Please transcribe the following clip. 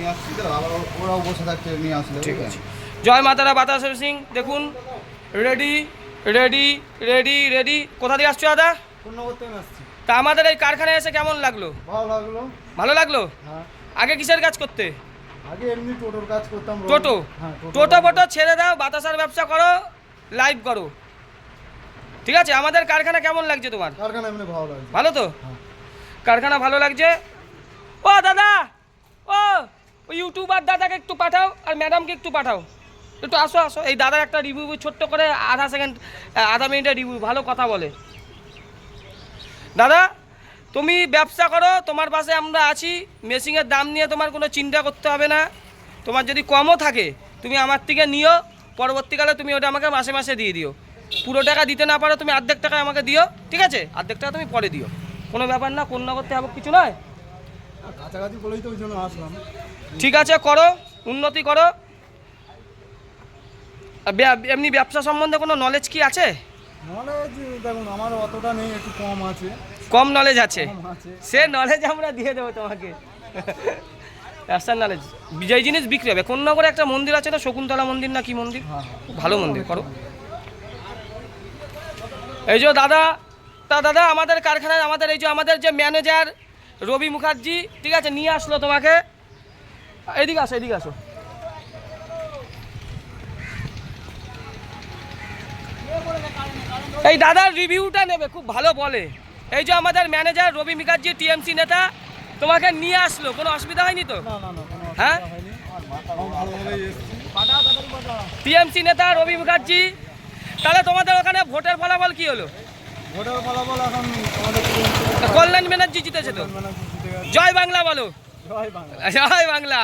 নিয়ে আসছি তো, আবার ওরাও বসে থাকছে নিয়ে আসলে। ঠিক আছে। জয় মাতারা বাতা সার্ভিসিং দেখুন, রেডি রেডি রেডি রেডি। কোথা থেকে আসছো দাদা? পূর্ণগর থেকে আসছি। তা আমাদের এই কারখানায় এসে কেমন লাগলো? ভালো লাগলো। ভালো লাগলো? হ্যাঁ, আগে কিসের কাজ করতে? আগে এমনি টোটোর কাজ করতাম। টোটো? হ্যাঁ, টোটো ফোটো ছেড়ে দাও, বাতাসার ব্যবসা করো, লাইভ করো, ঠিক আছে? আমাদের কারখানা কেমন লাগছে তোমার? কারখানা এমনি ভালো লাগছে। ভালো তো? হ্যাঁ। কারখানা ভালো লাগছে। ও দাদা, ও ওই ইউটিউবার দাদাকে একটু পাঠাও আর ম্যাডামকে একটু পাঠাও, একটু আসো আসো। এই দাদার একটা রিভিউ ছোট্ট করে আধা মিনিটের রিভিউ, ভালো কথা বলে। দাদা তুমি ব্যবসা করো, তোমার পাশে আমরা আছি। মেশিনের দাম নিয়ে তোমার কোনো চিন্তা করতে হবে না। তোমার যদি কমও থাকে তুমি আমার থেকে নিও, পরবর্তীকালে তুমি ওটা আমাকে মাসে মাসে দিয়ে দিও। পুরো টাকা দিতে না পারো তুমি অর্ধেক টাকা আমাকে দিও, ঠিক আছে? অর্ধেক টাকা তুমি পরে দিও, কোনো ব্যাপার না, কোন করতে হবে কিছু নয়। কাছাকাছি বলেই তো ওই জন্য আসলাম। ঠিক আছে, করো, উন্নতি করো। আর এমনি ব্যবসা সম্বন্ধে কোনো নলেজ কি আছে? নলেজ দেখুন আমার অতটা নেই, একটু কম আছে। কম নলেজ আছে? কম আছে। সে নলেজ আমরা দিয়ে দেবো তোমাকে, ব্যবসার নলেজ। যেই জিনিস বিক্রি হবে। কোন্নগরে একটা মন্দির আছে না, শকুন্তলা মন্দির না কি মন্দির, হ্যাঁ, খুব ভালো মন্দির, করো। এই যে দাদা, তা দাদা আমাদের কারখানায় আমাদের এই যে আমাদের যে ম্যানেজার রবি মুখার্জি, ঠিক আছে, নিয়ে আসলো তোমাকে। এদিকে আসো, এদিকে আসো। এই দাদার রিভিউটা নেবে, খুব ভালো বলে। এই যে আমাদের ম্যানেজার রবি মুখার্জি, টিএমসি নেতা, তোমাকে নিয়ে আসলো, কোনো অসুবিধা হয়নি তো? না না না, কোনো হ্যাঁ, অসুবিধা হয়নি। ভালোভাবেই এসেছি। টিএমসি নেতা রবি মুখার্জি। তাহলে তোমাদের ওখানে ভোটের ফলাফল কি হলো? ভোটের ফলাফল এখন আমাদের কল্যাণ ব্যানার্জি জিতেছে তো? জিতে গেছে। জয় বাংলা বলো। জয় বাংলা। জয় বাংলা।